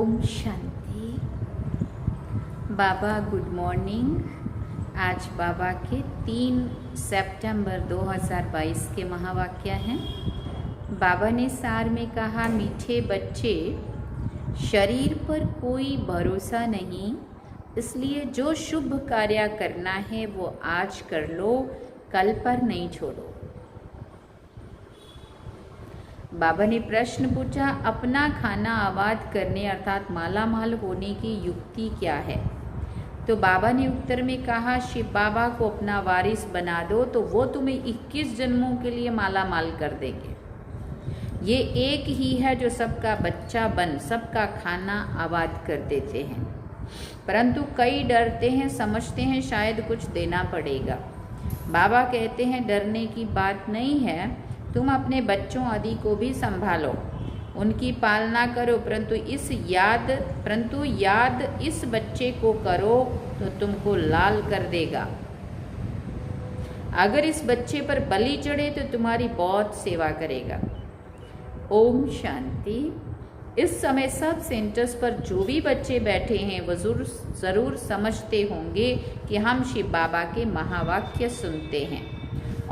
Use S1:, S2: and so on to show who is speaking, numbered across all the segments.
S1: ओम शांति। बाबा good morning. आज बाबा के 3 सितंबर 2022 के महावाक्य हैं। बाबा ने सार में कहा, मीठे बच्चे, शरीर पर कोई भरोसा नहीं, इसलिए जो शुभ कार्य करना है वो आज कर लो, कल पर नहीं छोड़ो। बाबा ने प्रश्न पूछा, अपना खाना आबाद करने अर्थात माला माल होने की युक्ति क्या है? तो बाबा ने उत्तर में कहा, शिव बाबा को अपना वारिस बना दो तो वो तुम्हें 21 जन्मों के लिए माला माल कर देंगे। ये एक ही है जो सबका बच्चा बन सबका खाना आबाद कर देते हैं, परंतु कई डरते हैं, समझते हैं शायद कुछ देना पड़ेगा। बाबा कहते हैं, डरने की बात नहीं है, तुम अपने बच्चों आदि को भी संभालो, उनकी पालना करो, परंतु याद इस बच्चे को करो तो तुमको लाल कर देगा। अगर इस बच्चे पर बलि चढ़े तो तुम्हारी बहुत सेवा करेगा। ओम शांति। इस समय सब सेंटर्स पर जो भी बच्चे बैठे हैं वो जरूर समझते होंगे कि हम शिव बाबा के महावाक्य सुनते हैं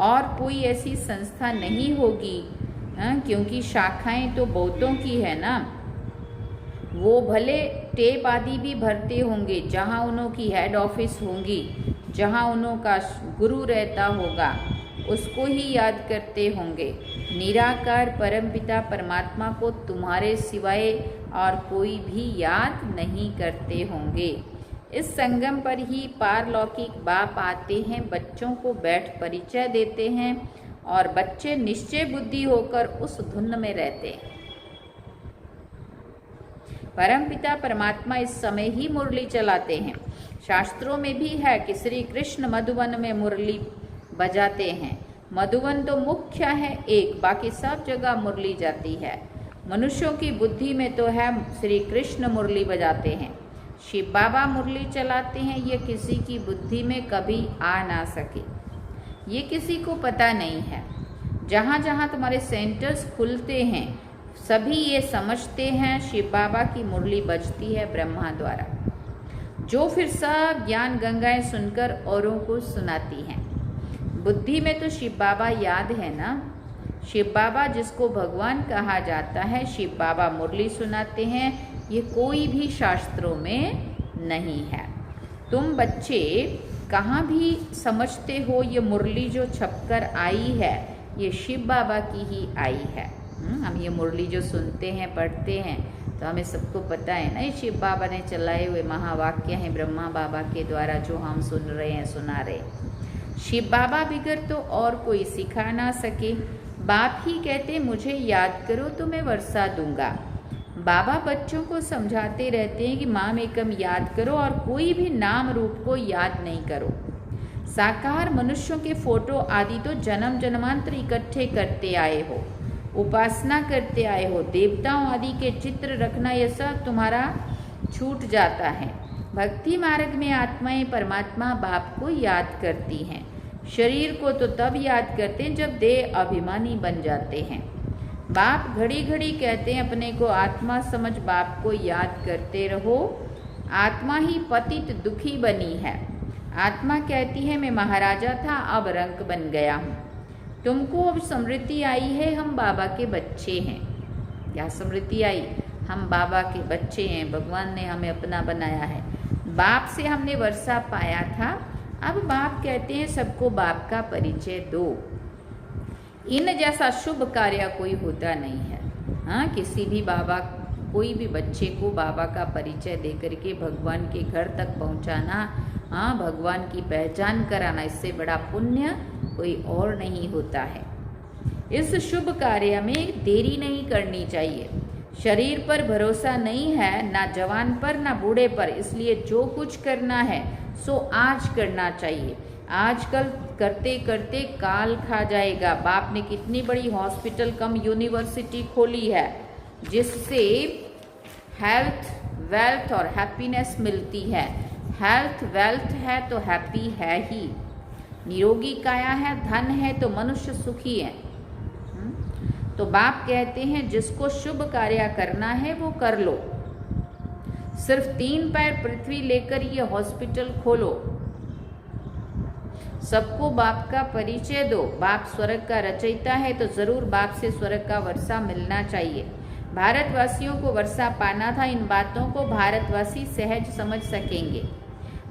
S1: और कोई ऐसी संस्था नहीं होगी, क्योंकि शाखाएं तो बहुतों की है ना। वो भले टेप आदि भी भरते होंगे, जहाँ उन्हों की हेड ऑफिस होंगी, जहाँ उन्हों का गुरु रहता होगा उसको ही याद करते होंगे। निराकार परमपिता परमात्मा को तुम्हारे सिवाय और कोई भी याद नहीं करते होंगे। इस संगम पर ही पारलौकिक बाप आते हैं, बच्चों को बैठ परिचय देते हैं और बच्चे निश्चय बुद्धि होकर उस धुन में रहते हैं। परमपिता परमात्मा इस समय ही मुरली चलाते हैं। शास्त्रों में भी है कि श्री कृष्ण मधुवन में मुरली बजाते हैं। मधुवन तो मुख्य है एक, बाकी सब जगह मुरली जाती है। मनुष्यों की बुद्धि में तो है श्री कृष्ण मुरली बजाते हैं, शिव बाबा मुरली चलाते हैं। ये किसी की बुद्धि में कभी आ ना सके, ये किसी को पता नहीं है। जहाँ जहाँ तुम्हारे सेंटर्स खुलते हैं सभी ये समझते हैं शिव बाबा की मुरली बजती है ब्रह्मा द्वारा, जो फिर सब ज्ञान गंगाएं सुनकर औरों को सुनाती हैं। बुद्धि में तो शिव बाबा याद है ना। शिव बाबा जिसको भगवान कहा जाता है, शिव बाबा मुरली सुनाते हैं, ये कोई भी शास्त्रों में नहीं है। तुम बच्चे कहाँ भी समझते हो ये मुरली जो छपकर आई है ये शिव बाबा की ही आई है। हम ये मुरली जो सुनते हैं पढ़ते हैं तो हमें सबको पता है ना, ये शिव बाबा ने चलाए हुए महावाक्य हैं ब्रह्मा बाबा के द्वारा, जो हम सुन रहे हैं, सुना रहे। शिव बाबा बिगर तो और कोई सिखा ना सके। बाप ही कहते मुझे याद करो तो मैं वर्षा दूंगा। बाबा बच्चों को समझाते रहते हैं कि माम एकम याद करो और कोई भी नाम रूप को याद नहीं करो। साकार मनुष्यों के फोटो आदि तो जन्म जन्मांतर इकट्ठे करते आए हो, उपासना करते आए हो। देवताओं आदि के चित्र रखना ये सब तुम्हारा छूट जाता है। भक्ति मार्ग में आत्माएं परमात्मा बाप को याद करती हैं। शरीर को तो तब याद करते हैं जब देह अभिमानी बन जाते हैं। बाप घड़ी घड़ी कहते हैं अपने को आत्मा समझ बाप को याद करते रहो। आत्मा ही पतित दुखी बनी है। आत्मा कहती है मैं महाराजा था अब रंक बन गया हूँ। तुमको अब स्मृति आई है हम बाबा के बच्चे हैं। क्या स्मृति आई? हम बाबा के बच्चे हैं, भगवान ने हमें अपना बनाया है। बाप से हमने वर्षा पाया था, अब बाप कहते हैं सबको बाप का परिचय दो। इन जैसा शुभ कार्य कोई होता नहीं है। हाँ, किसी भी बाबा, कोई भी बच्चे को बाबा का परिचय दे करके भगवान के घर तक पहुंचाना, हाँ, भगवान की पहचान कराना, इससे बड़ा पुण्य कोई और नहीं होता है। इस शुभ कार्य में देरी नहीं करनी चाहिए। शरीर पर भरोसा नहीं है, ना जवान पर ना बूढ़े पर, इसलिए जो कुछ करना है सो आज करना चाहिए। आजकल करते करते काल खा जाएगा। बाप ने कितनी बड़ी हॉस्पिटल कम यूनिवर्सिटी खोली है, जिससे हेल्थ, वेल्थ और हैप्पीनेस मिलती है। हेल्थ वेल्थ है तो हैप्पी है ही, निरोगी काया है, धन है तो मनुष्य सुखी है। तो बाप कहते हैं जिसको शुभ कार्य करना है वो कर लो। सिर्फ 3 पैर पृथ्वी लेकर ये हॉस्पिटल खोलो, सबको बाप का परिचय दो। बाप स्वर्ग का रचयिता है तो जरूर बाप से स्वर्ग का वर्षा मिलना चाहिए। भारतवासियों को वर्षा पाना था। इन बातों को भारतवासी सहज समझ सकेंगे।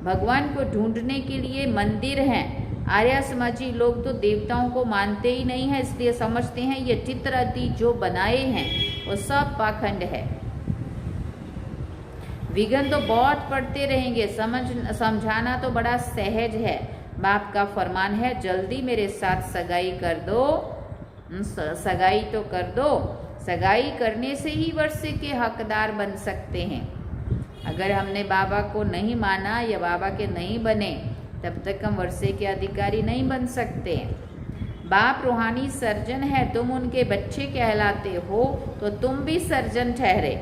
S1: भगवान को ढूंढने के लिए मंदिर हैं। आर्य समाजी लोग तो देवताओं को मानते ही नहीं है, इसलिए समझते हैं ये चित्र आदि जो बनाए हैं वो सब पाखंड है। विघ्न तो बहुत पड़ते रहेंगे, समझाना तो बड़ा सहज है। बाप का फरमान है जल्दी मेरे साथ सगाई कर दो। सगाई तो कर दो। सगाई करने से ही वर्षे के हकदार बन सकते हैं। अगर हमने बाबा को नहीं माना या बाबा के नहीं बने तब तक हम वर्षे के अधिकारी नहीं बन सकते। बाप रूहानी सर्जन है, तुम उनके बच्चे कहलाते हो तो तुम भी सर्जन ठहरे।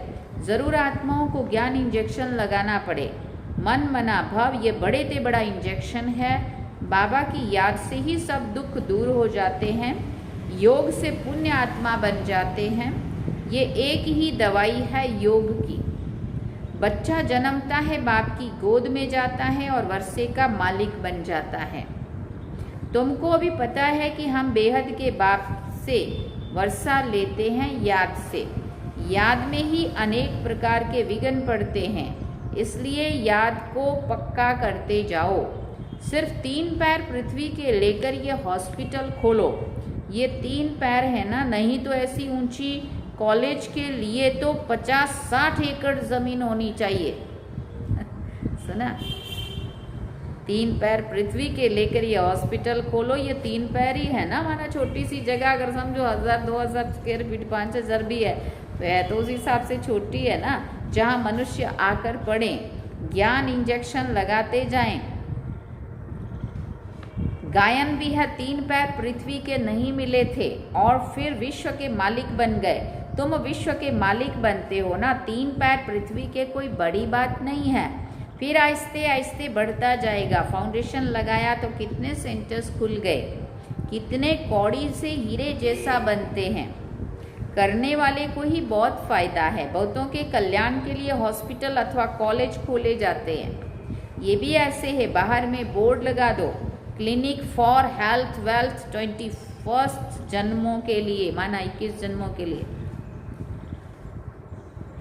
S1: जरूर आत्माओं को ज्ञान इंजेक्शन लगाना पड़े। मन मना भव ये बड़े से बड़ा इंजेक्शन है। बाबा की याद से ही सब दुख दूर हो जाते हैं। योग से पुण्य आत्मा बन जाते हैं। ये एक ही दवाई है योग की। बच्चा जन्मता है, बाप की गोद में जाता है और वर्षे का मालिक बन जाता है। तुमको अभी पता है कि हम बेहद के बाप से वर्षा लेते हैं याद से। याद में ही अनेक प्रकार के विघ्न पड़ते हैं, इसलिए याद को पक्का करते जाओ। सिर्फ 3 पैर पृथ्वी के लेकर ये हॉस्पिटल खोलो। ये 3 पैर है ना, नहीं तो ऐसी ऊंची कॉलेज के लिए तो 50-60 एकड़ जमीन होनी चाहिए। सुना, 3 पैर पृथ्वी के लेकर ये हॉस्पिटल खोलो। ये 3 पैर ही है ना, माना छोटी सी जगह, अगर समझो 1000-2000 स्क्वायर फीट 5000 भी है तो है तो उस हिसाब से छोटी है ना, जहाँ मनुष्य आकर पड़े, ज्ञान इंजेक्शन लगाते जाएं। गायन भी है 3 पैर पृथ्वी के नहीं मिले थे और फिर विश्व के मालिक बन गए। तुम विश्व के मालिक बनते हो ना। 3 पैर पृथ्वी के कोई बड़ी बात नहीं है। फिर आहिस्ते आहिस्ते बढ़ता जाएगा। फाउंडेशन लगाया तो कितने सेंटर्स खुल गए, कितने कौड़ी से हीरे जैसा बनते हैं। करने वाले को ही बहुत फायदा है। बहुतों के कल्याण के लिए हॉस्पिटल अथवा कॉलेज खोले जाते हैं। ये भी ऐसे है, बाहर में बोर्ड लगा दो, क्लिनिक फॉर हेल्थ वेल्थ 21 जन्मों के लिए, माना 21 जन्मों के लिए।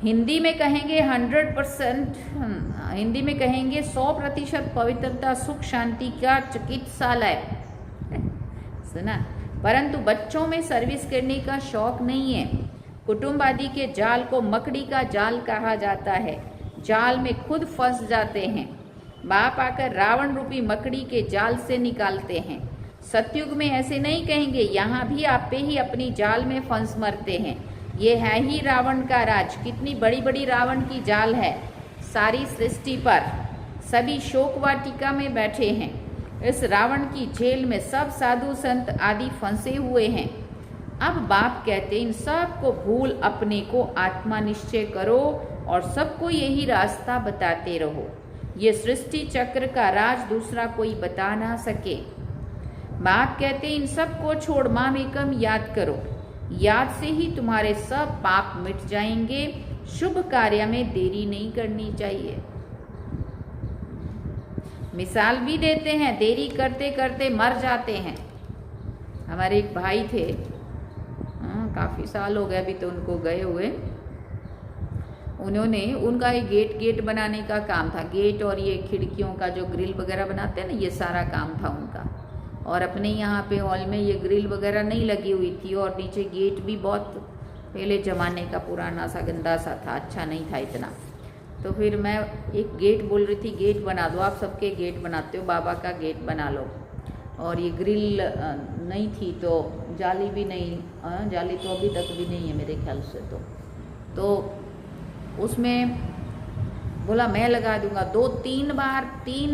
S1: हिंदी में कहेंगे 100%, हिंदी में कहेंगे 100% पवित्रता सुख शांति का चिकित्सालय। सुना, परंतु बच्चों में सर्विस करने का शौक नहीं है। कुटुंब आदि के जाल को मकड़ी का जाल कहा जाता है। जाल में खुद फंस जाते हैं। बाप आकर रावण रूपी मकड़ी के जाल से निकालते हैं। सतयुग में ऐसे नहीं कहेंगे, यहाँ भी आप पे ही अपनी जाल में फंस मरते हैं। ये है ही रावण का राज। कितनी बड़ी बड़ी रावण की जाल है सारी सृष्टि पर। सभी शोक वाटिका में बैठे हैं। इस रावण की जेल में सब साधु संत आदि फंसे हुए हैं। अब बाप कहते इन सब को भूल अपने को आत्मा निश्चय करो और सबको यही रास्ता बताते रहो। ये सृष्टि चक्र का राज दूसरा कोई बता ना सके। बाप कहते इन सब को छोड़ माम एकम याद करो। याद से ही तुम्हारे सब पाप मिट जाएंगे। शुभ कार्य में देरी नहीं करनी चाहिए। मिसाल भी देते हैं, देरी करते करते मर जाते हैं। हमारे एक भाई थे, काफ़ी साल हो गए अभी तो उनको गए हुए। उन्होंने, उनका एक गेट बनाने का काम था। गेट और ये खिड़कियों का जो ग्रिल वगैरह बनाते हैं ना, ये सारा काम था उनका। और अपने यहाँ पे हॉल में ये ग्रिल वगैरह नहीं लगी हुई थी और नीचे गेट भी बहुत पहले ज़माने का पुराना सा गंदा सा था, अच्छा नहीं था इतना। तो फिर मैं एक गेट बोल रही थी, गेट बना दो, आप सबके गेट बनाते हो, बाबा का गेट बना लो। और ये ग्रिल नहीं थी तो जाली भी नहीं, जाली तो अभी तक भी नहीं है मेरे ख्याल से। तो उसमें बोला मैं लगा दूंगा। 2-3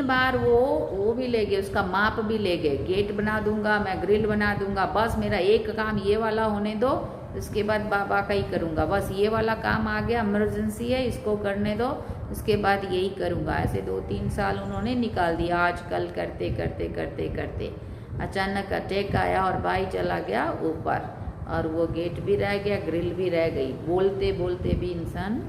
S1: बार वो भी ले गए, उसका माप भी ले गए। गेट बना दूंगा, मैं ग्रिल बना दूंगा, बस मेरा एक काम ये वाला होने दो, इसके बाद बाबा का ही करूंगा। बस ये वाला काम आ गया, इमरजेंसी है, इसको करने दो, उसके बाद यही करूंगा। ऐसे 2-3 साल उन्होंने निकाल दिया। आजकल करते करते करते करते अचानक अटैक आया और भाई चला गया ऊपर और वो गेट भी रह गया, ग्रिल भी रह गई। बोलते बोलते भी इंसान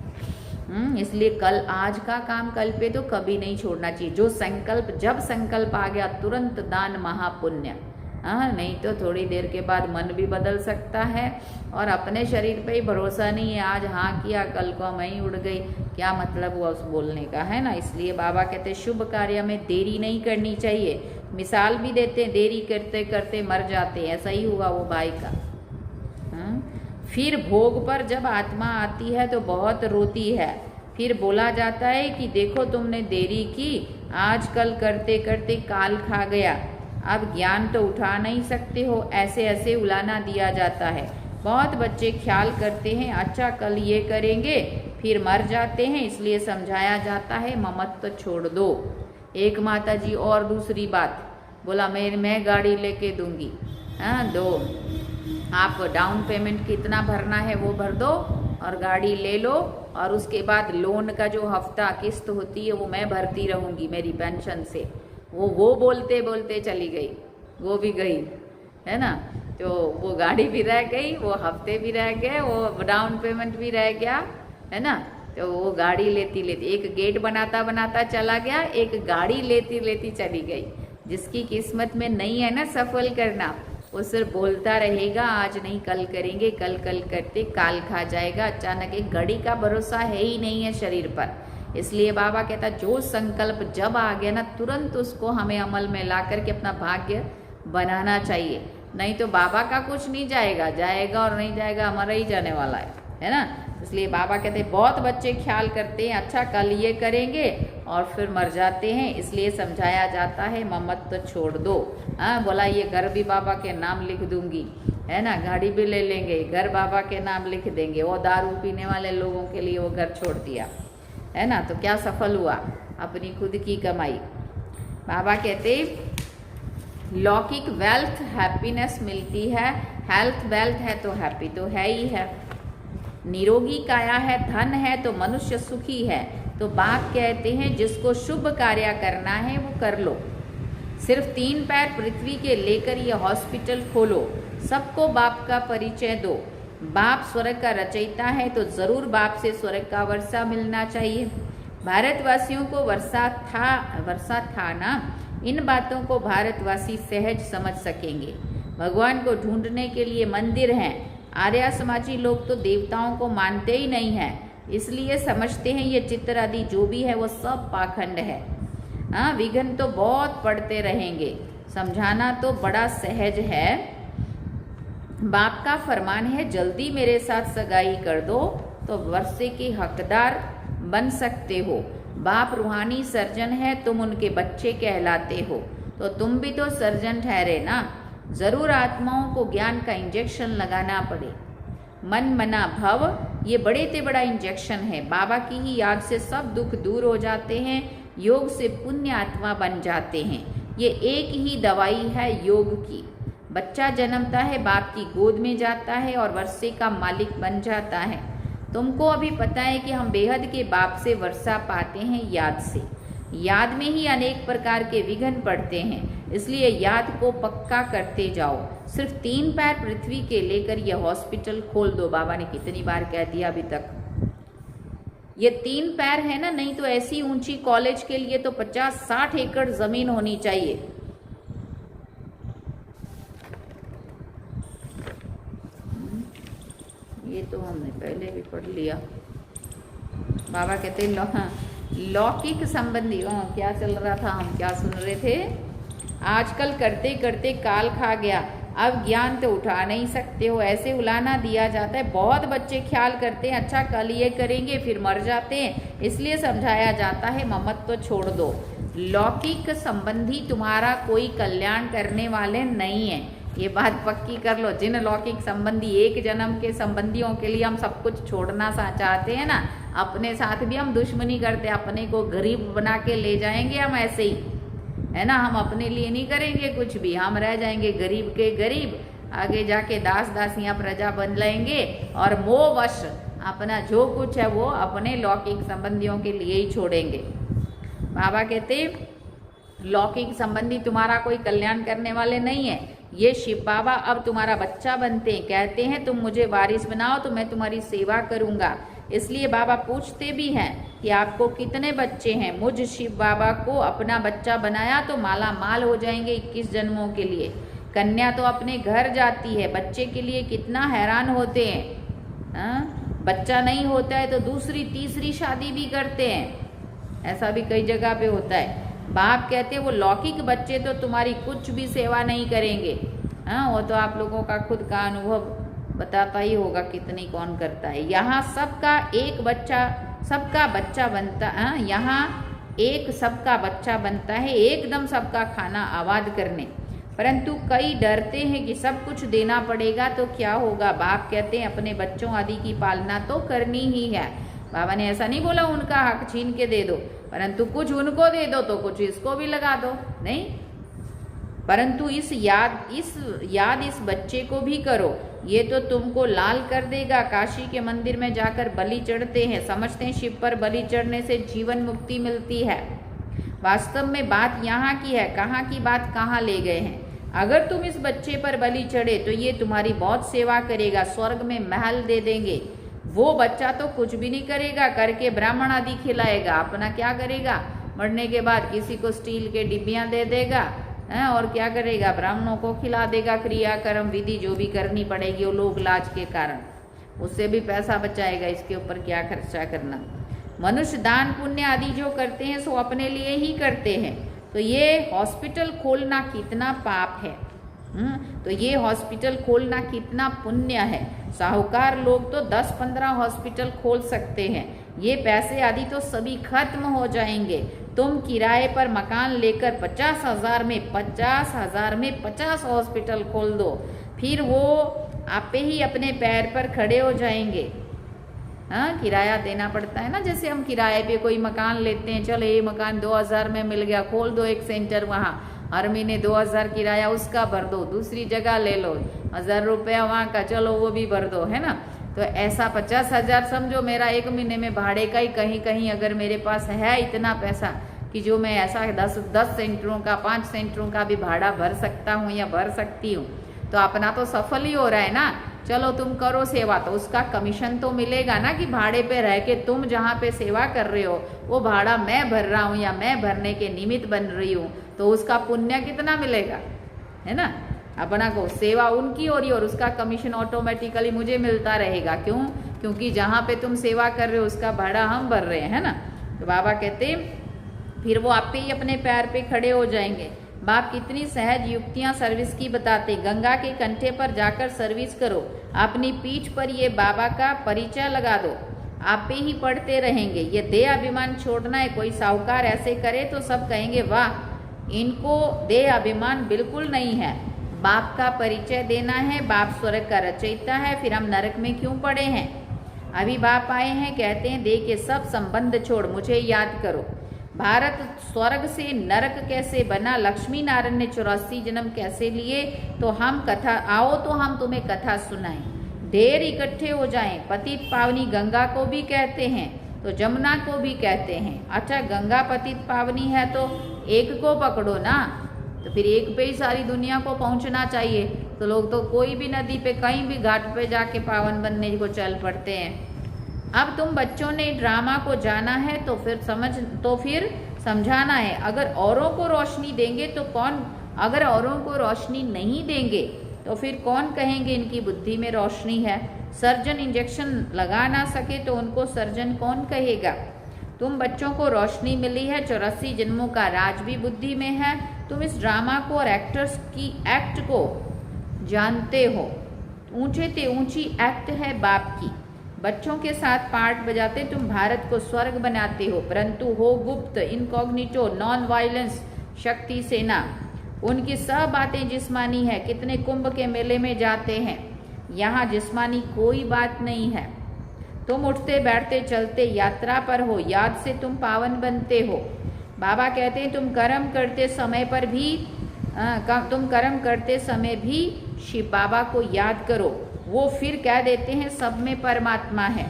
S1: इसलिए कल आज का काम कल पे तो कभी नहीं छोड़ना चाहिए। जो संकल्प, जब संकल्प आ गया तुरंत दान महापुण्य। हाँ, नहीं तो थोड़ी देर के बाद मन भी बदल सकता है और अपने शरीर पे ही भरोसा नहीं है। आज हाँ किया, कल को मैं ही उड़ गई, क्या मतलब हुआ उस बोलने का, है ना। इसलिए बाबा कहते शुभ कार्य में देरी नहीं करनी चाहिए। मिसाल भी देते हैं, देरी करते करते मर जाते, ऐसा ही हुआ वो भाई का। फिर भोग पर जब आत्मा आती है तो बहुत रोती है। फिर बोला जाता है कि देखो तुमने देरी की, आज कल करते करते काल खा गया, अब ज्ञान तो उठा नहीं सकते हो, ऐसे ऐसे उलाना दिया जाता है। बहुत बच्चे ख्याल करते हैं अच्छा कल ये करेंगे, फिर मर जाते हैं, इसलिए समझाया जाता है ममत्व छोड़ दो। एक माता जी और दूसरी बात बोला, मैं गाड़ी लेके दूंगी, हाँ दो, आप डाउन पेमेंट कितना भरना है वो भर दो और गाड़ी ले लो, और उसके बाद लोन का जो हफ्ता किस्त होती है वो मैं भरती रहूँगी मेरी पेंशन से। वो बोलते बोलते चली गई, वो भी गई, है ना। तो वो गाड़ी भी रह गई, वो हफ्ते भी रह गए, वो डाउन पेमेंट भी रह गया, है ना। तो वो गाड़ी लेती लेती, एक गेट बनाता बनाता चला गया, एक गाड़ी लेती लेती चली गई। जिसकी किस्मत में नहीं है ना सफल करना, वो सिर्फ बोलता रहेगा आज नहीं कल करेंगे, कल कल करते काल खा जाएगा। अचानक एक घड़ी का भरोसा है ही नहीं है शरीर पर। इसलिए बाबा कहता जो संकल्प जब आ गया ना, तुरंत उसको हमें अमल में ला करके अपना भाग्य बनाना चाहिए। नहीं तो बाबा का कुछ नहीं जाएगा, जाएगा और नहीं जाएगा हमारा ही जाने वाला है ना। इसलिए बाबा कहते हैं बहुत बच्चे ख्याल करते हैं अच्छा कल ये करेंगे और फिर मर जाते हैं, इसलिए समझाया जाता है ममत्व छोड़ दो। हाँ, बोला ये घर भी बाबा के नाम लिख दूंगी, है ना, गाड़ी भी ले लेंगे, घर बाबा के नाम लिख देंगे। वो दारू पीने वाले लोगों के लिए वो घर छोड़ दिया, है ना, तो क्या सफल हुआ, अपनी खुद की कमाई। बाबा कहते लौकिक वेल्थ हैप्पीनेस मिलती है, हेल्थ वेल्थ है तो हैप्पी तो है ही है। निरोगी काया है, धन है तो मनुष्य सुखी है। तो बाप कहते हैं जिसको शुभ कार्य करना है वो कर लो। सिर्फ 3 पैर पृथ्वी के लेकर ये हॉस्पिटल खोलो, सबको बाप का परिचय दो। बाप स्वर्ग का रचयिता है तो जरूर बाप से स्वर्ग का वर्षा मिलना चाहिए। भारतवासियों को वर्षा था ना, इन बातों को भारतवासी सहज समझ सकेंगे। भगवान को ढूंढने के लिए मंदिर हैं। आर्य समाजी लोग तो देवताओं को मानते ही नहीं हैं, इसलिए समझते हैं ये चित्र आदि जो भी है वो सब पाखंड है। हाँ, विघ्न तो बहुत पड़ते रहेंगे, समझाना तो बड़ा सहज है। बाप का फरमान है जल्दी मेरे साथ सगाई कर दो तो वर्षे के हकदार बन सकते हो। बाप रूहानी सर्जन है, तुम उनके बच्चे कहलाते हो, तो तुम भी तो सर्जन ठहरे ना। जरूर आत्माओं को ज्ञान का इंजेक्शन लगाना पड़े। मन मना भव ये बड़े से बड़ा इंजेक्शन है। बाबा की ही याद से सब दुख दूर हो जाते हैं, योग से पुण्य आत्मा बन जाते हैं। ये एक ही दवाई है योग की। बच्चा जन्मता है, बाप की गोद में जाता है और वर्षे का मालिक बन जाता है। तुमको अभी पता है कि हम बेहद के बाप से वर्षा पाते हैं याद से। याद में ही अनेक प्रकार के विघ्न पड़ते हैं, इसलिए याद को पक्का करते जाओ। सिर्फ 3 पैर पृथ्वी के लेकर यह हॉस्पिटल खोल दो। बाबा ने कितनी बार कह दिया अभी तक। ये 3 पैर है ना, नहीं तो ऐसी ऊंची कॉलेज के लिए तो 50-60 एकड़ जमीन होनी चाहिए। ये तो हमने पहले भी पढ़ लिया। बाबा कहते लौकिक संबंधी क्या चल रहा था, हम क्या सुन रहे थे। आजकल करते करते काल खा गया, अब ज्ञान तो उठा नहीं सकते हो, ऐसे उलाना दिया जाता है। बहुत बच्चे ख्याल करते हैं अच्छा कल ये करेंगे, फिर मर जाते हैं, इसलिए समझाया जाता है ममत्व छोड़ दो। लौकिक संबंधी तुम्हारा कोई कल्याण करने वाले नहीं है, ये बात पक्की कर लो। जिन लौकिक संबंधी एक जन्म के संबंधियों के लिए हम सब कुछ छोड़ना चाहते हैं ना, अपने साथ भी हम दुश्मनी करते, अपने को गरीब बना के ले जाएंगे हम ऐसे ही, है ना। हम अपने लिए नहीं करेंगे कुछ भी, हम रह जाएंगे गरीब के गरीब, आगे जाके दास दासियां प्रजा बन लेंगे और मोहवश अपना जो कुछ है वो अपने लौकिक संबंधियों के लिए ही छोड़ेंगे। बाबा कहते लौकिक संबंधी तुम्हारा कोई कल्याण करने वाले नहीं है। ये शिव बाबा अब तुम्हारा बच्चा बनते हैं, कहते हैं तुम मुझे वारिस बनाओ तो मैं तुम्हारी सेवा करूंगा। इसलिए बाबा पूछते भी हैं कि आपको कितने बच्चे हैं। मुझ शिव बाबा को अपना बच्चा बनाया तो माला माल हो जाएंगे 21 जन्मों के लिए। कन्या तो अपने घर जाती है, बच्चे के लिए कितना हैरान होते हैं। बच्चा नहीं होता है तो दूसरी तीसरी शादी भी करते हैं, ऐसा भी कई जगह पे होता है। बाप कहते हैं वो लौकिक बच्चे तो तुम्हारी कुछ भी सेवा नहीं करेंगे। वो तो आप लोगों का खुद का अनुभव बताता ही होगा कितनी कौन करता है। यहाँ सबका एक बच्चा सबका बच्चा बनता है, यहाँ एक सबका बच्चा बनता है, एकदम सबका खाना आबाद करने। परंतु कई डरते हैं कि सब कुछ देना पड़ेगा तो क्या होगा। बाप कहते हैं अपने बच्चों आदि की पालना तो करनी ही है। बाबा ने ऐसा नहीं बोला उनका हक छीन के दे दो, परंतु कुछ उनको दे दो तो कुछ इसको भी लगा दो, नहीं। परंतु इस याद इस बच्चे को भी करो, ये तो तुमको लाल कर देगा। काशी के मंदिर में जाकर बलि चढ़ते हैं, समझते हैं शिव पर बलि चढ़ने से जीवन मुक्ति मिलती है। वास्तव में बात यहाँ की है, कहाँ की बात कहाँ ले गए हैं। अगर तुम इस बच्चे पर बलि चढ़े तो ये तुम्हारी बहुत सेवा करेगा, स्वर्ग में महल दे देंगे। वो बच्चा तो कुछ भी नहीं करेगा, करके ब्राह्मण आदि खिलाएगा, अपना क्या करेगा। मरने के बाद किसी को स्टील के डिब्बियाँ दे देगा और क्या करेगा, ब्राह्मणों को खिला देगा। क्रिया कर्म विधि जो भी करनी पड़ेगी वो लोक लाज के कारण, उससे भी पैसा बचाएगा। इसके ऊपर क्या खर्चा करना। मनुष्य दान पुण्य आदि जो करते हैं सो अपने लिए ही करते हैं। तो ये हॉस्पिटल खोलना कितना पाप है, तो ये हॉस्पिटल खोलना कितना पुण्य है। साहूकार लोग तो 10-15 हॉस्पिटल खोल सकते हैं। ये पैसे आदि तो सभी खत्म हो जाएंगे। तुम किराए पर मकान लेकर 50,000 में 50 हॉस्पिटल खोल दो, फिर वो आपे ही अपने पैर पर खड़े हो जाएंगे। किराया देना पड़ता है ना, जैसे हम किराए पे कोई मकान लेते हैं, चलो ये मकान 2000 में मिल गया, खोल दो एक सेंटर, वहाँ हर महीने 2000 किराया उसका भर दो। दूसरी जगह ले लो 1000 रुपया वहाँ का, चलो वो भी भर दो, है ना। तो ऐसा 50,000 समझो मेरा एक महीने में भाड़े का ही कहीं कहीं अगर मेरे पास है इतना पैसा कि जो मैं ऐसा 10 सेंटरों का 5 सेंटरों का भी भाड़ा भर सकता हूँ या भर सकती हूँ, तो अपना तो सफल ही हो रहा है ना। चलो तुम करो सेवा तो उसका कमीशन तो मिलेगा ना, कि भाड़े पे रह के तुम जहाँ पे सेवा कर रहे हो वो भाड़ा मैं भर रहा हूँ या मैं भरने के निमित्त बन रही हूँ, तो उसका पुण्य कितना मिलेगा, है ना। अपना को सेवा उनकी हो रही और उसका कमीशन ऑटोमेटिकली मुझे मिलता रहेगा। क्यों? क्योंकि जहाँ पे तुम सेवा कर रहे हो उसका भाड़ा हम भर रहे हैं ना। तो बाबा कहते फिर वो आप ही अपने पैर पे खड़े हो जाएंगे। बाप कितनी सहज युक्तियां सर्विस की बताते। गंगा के कंठे पर जाकर सर्विस करो, अपनी पीठ पर ये बाबा का परिचय लगा दो, आप ही पढ़ते रहेंगे। ये देह अभिमान छोड़ना है। कोई साहूकार ऐसे करे तो सब कहेंगे वाह, इनको देह अभिमान बिल्कुल नहीं है। बाप का परिचय देना है, बाप स्वर्ग का रचयिता है, फिर हम नरक में क्यों पड़े हैं। अभी बाप आए हैं, कहते हैं दे के सब संबंध छोड़ मुझे याद करो। भारत स्वर्ग से नरक कैसे बना, लक्ष्मी नारायण ने 84 जन्म कैसे लिए, तो हम कथा आओ तो हम तुम्हें कथा सुनाएं। ढेर इकट्ठे हो जाएं। पतित पावनी गंगा को भी कहते हैं तो जमुना को भी कहते हैं। अच्छा गंगा पतित पावनी है तो एक को पकड़ो ना, तो फिर एक पे ही सारी दुनिया को पहुंचना चाहिए। तो लोग तो कोई भी नदी पे कहीं भी घाट पे जाके पावन बनने को चल पड़ते हैं। अब तुम बच्चों ने ड्रामा को जाना है तो फिर समझाना है। अगर औरों को रोशनी देंगे तो कौन, अगर औरों को रोशनी नहीं देंगे तो फिर कौन कहेंगे इनकी बुद्धि में रोशनी है। सर्जन इंजेक्शन लगा ना सके तो उनको सर्जन कौन कहेगा। तुम बच्चों को रोशनी मिली है, 84 जन्मों का राज भी बुद्धि में है। तुम इस ड्रामा को और एक्टर्स की एक्ट को जानते हो। ऊंचे से ऊंची एक्ट है बाप की। बच्चों के साथ पार्ट बजाते तुम भारत को स्वर्ग बनाते हो, परंतु हो गुप्त, इनकॉग्निटो, नॉन वायलेंस शक्ति सेना। उनकी सब बातें जिस्मानी है। कितने कुंभ के मेले में जाते हैं, यहाँ जिस्मानी कोई बात नहीं है। तुम उठते बैठते चलते यात्रा पर हो, याद से तुम पावन बनते हो। बाबा कहते हैं तुम कर्म करते समय भी शिव बाबा को याद करो। वो फिर कह देते हैं सब में परमात्मा है।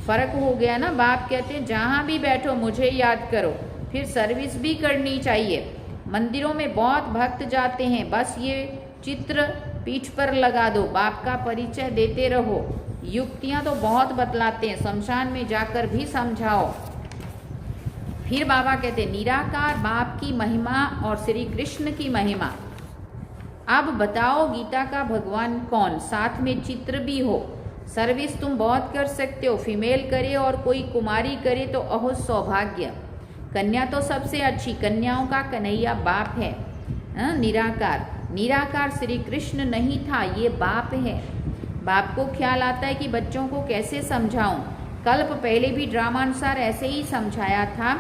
S1: फर्क हो गया ना। बाप कहते हैं जहाँ भी बैठो मुझे याद करो। फिर सर्विस भी करनी चाहिए। मंदिरों में बहुत भक्त जाते हैं, बस ये चित्र पीठ पर लगा दो, बाप का परिचय देते रहो। युक्तियां तो बहुत बतलाते हैं, शमशान में जाकर भी समझाओ। फिर बाबा कहते हैं निराकार बाप की महिमा और श्री कृष्ण की महिमा। अब बताओ गीता का भगवान कौन, साथ में चित्र भी हो। सर्विस तुम बहुत कर सकते हो, फीमेल करे और कोई कुमारी करे तो अहो सौभाग्य। कन्या तो सबसे अच्छी, कन्याओं का कन्हैया बाप है। निराकार श्री कृष्ण नहीं था, ये बाप है। बाप को ख्याल आता है कि बच्चों को कैसे समझाऊं। कल्प पहले भी ड्रामानुसार ऐसे ही समझाया था,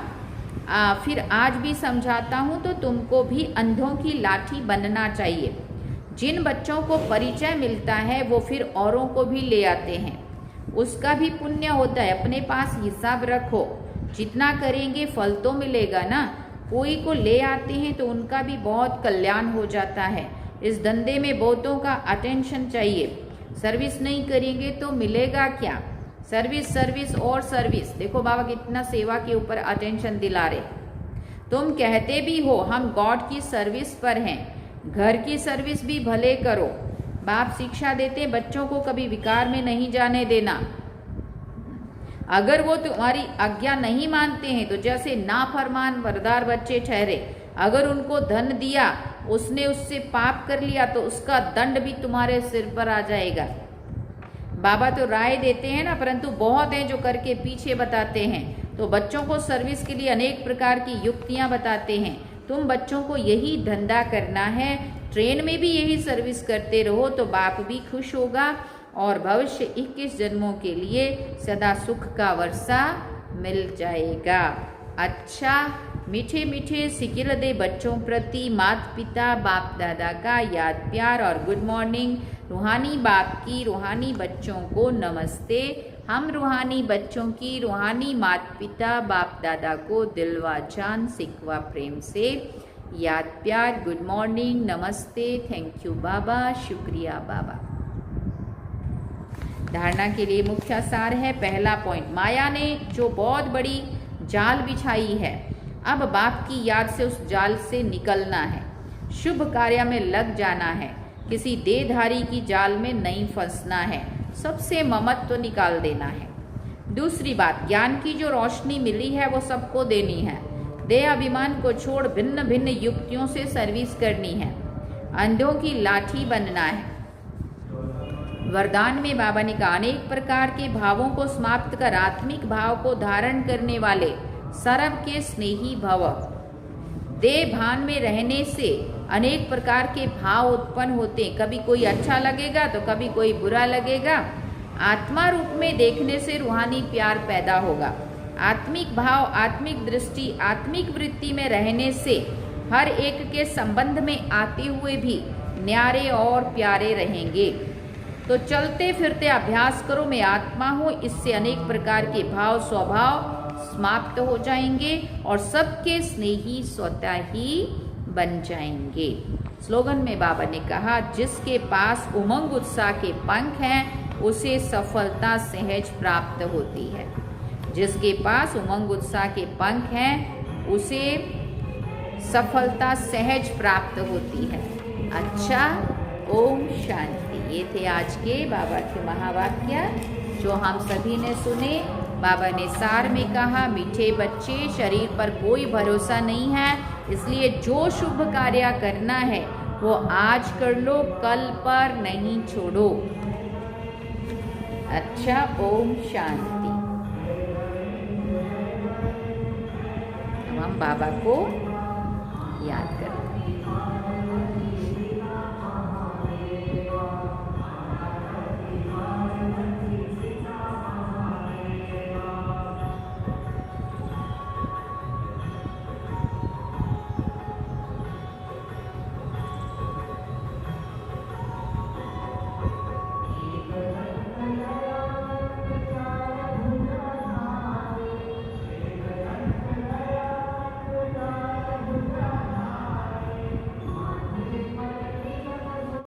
S1: फिर आज भी समझाता हूं, तो तुमको भी अंधों की लाठी बनना चाहिए। जिन बच्चों को परिचय मिलता है वो फिर औरों को भी ले आते हैं, उसका भी पुण्य होता है। अपने पास हिसाब रखो, जितना करेंगे फल तो मिलेगा ना। कोई को ले आते हैं तो उनका भी बहुत कल्याण हो जाता है। इस धंधे में बहुतों का अटेंशन चाहिए। सर्विस नहीं करेंगे तो मिलेगा क्या? सर्विस सर्विस और सर्विस। देखो बाबा कितना सेवा के ऊपर अटेंशन दिला रहे। तुम कहते भी हो हम गॉड की सर्विस पर हैं, घर की सर्विस भी भले करो। बाप शिक्षा देते बच्चों को कभी विकार में नहीं जाने देना। अगर वो तुम्हारी आज्ञा नहीं मानते हैं तो जैसे नाफरमान वरदार बच्चे ठहरे। अगर उनको धन दिया, उसने उससे पाप कर लिया तो उसका दंड भी तुम्हारे सिर पर आ जाएगा। बाबा तो राय देते हैं ना, परंतु बहुत हैं जो करके पीछे बताते हैं। तो बच्चों को सर्विस के लिए अनेक प्रकार की युक्तियां बताते हैं। तुम बच्चों को यही धंधा करना है, ट्रेन में भी यही सर्विस करते रहो तो बाप भी खुश होगा और भविष्य 21 जन्मों के लिए सदा सुख का वर्षा मिल जाएगा। अच्छा, मीठे मीठे सिकिल दे बच्चों प्रति माता पिता बाप दादा का याद प्यार और गुड मॉर्निंग। रूहानी बाप की रूहानी बच्चों को नमस्ते। हम रूहानी बच्चों की रूहानी माता पिता बाप दादा को दिलवा जान सिकवा प्रेम से याद प्यार, गुड मॉर्निंग, नमस्ते, थैंक यू बाबा, शुक्रिया बाबा। धारणा के लिए मुख्य सार है। पहला पॉइंट, माया ने जो बहुत बड़ी जाल बिछाई है, अब बाप की याद से उस जाल से निकलना है, शुभ कार्य में लग जाना है, किसी देहधारी की जाल में नहीं फंसना है, सबसे ममत्व तो निकाल देना है। दूसरी बात, ज्ञान की जो रोशनी मिली है वो सबको देनी है। देह अभिमान को छोड़ भिन्न भिन्न युक्तियों से सर्विस करनी है, अंधों की लाठी बनना है। वरदान में बाबा ने कहा अनेक प्रकार के भावों को समाप्त कर आत्मिक भाव को धारण करने वाले सर्व के स्नेही भव। देह भान में रहने से अनेक प्रकार के भाव उत्पन्न होते हैं, कभी कोई अच्छा लगेगा तो कभी कोई बुरा लगेगा। आत्मा रूप में देखने से रूहानी प्यार पैदा होगा। आत्मिक भाव, आत्मिक दृष्टि, आत्मिक वृत्ति में रहने से हर एक के संबंध में आते हुए भी न्यारे और प्यारे रहेंगे। तो चलते फिरते अभ्यास करो, मैं आत्मा हूँ, इससे अनेक प्रकार के भाव स्वभाव समाप्त हो जाएंगे और सबके स्नेही स्वतः ही बन जाएंगे। स्लोगन में बाबा ने कहा जिसके पास उमंग उत्साह के पंख हैं उसे सफलता सहज प्राप्त होती है। जिसके पास उमंग उत्साह के पंख हैं उसे सफलता सहज प्राप्त होती है। अच्छा, ओम शांति। ये थे आज के बाबा के महावाक्य जो हम सभी ने सुने। बाबा ने सार में कहा मीठे बच्चे, शरीर पर कोई भरोसा नहीं है, इसलिए जो शुभ कार्य करना है वो आज कर लो, कल पर नहीं छोड़ो। अच्छा, ओम शांति। अब हम बाबा को याद करें।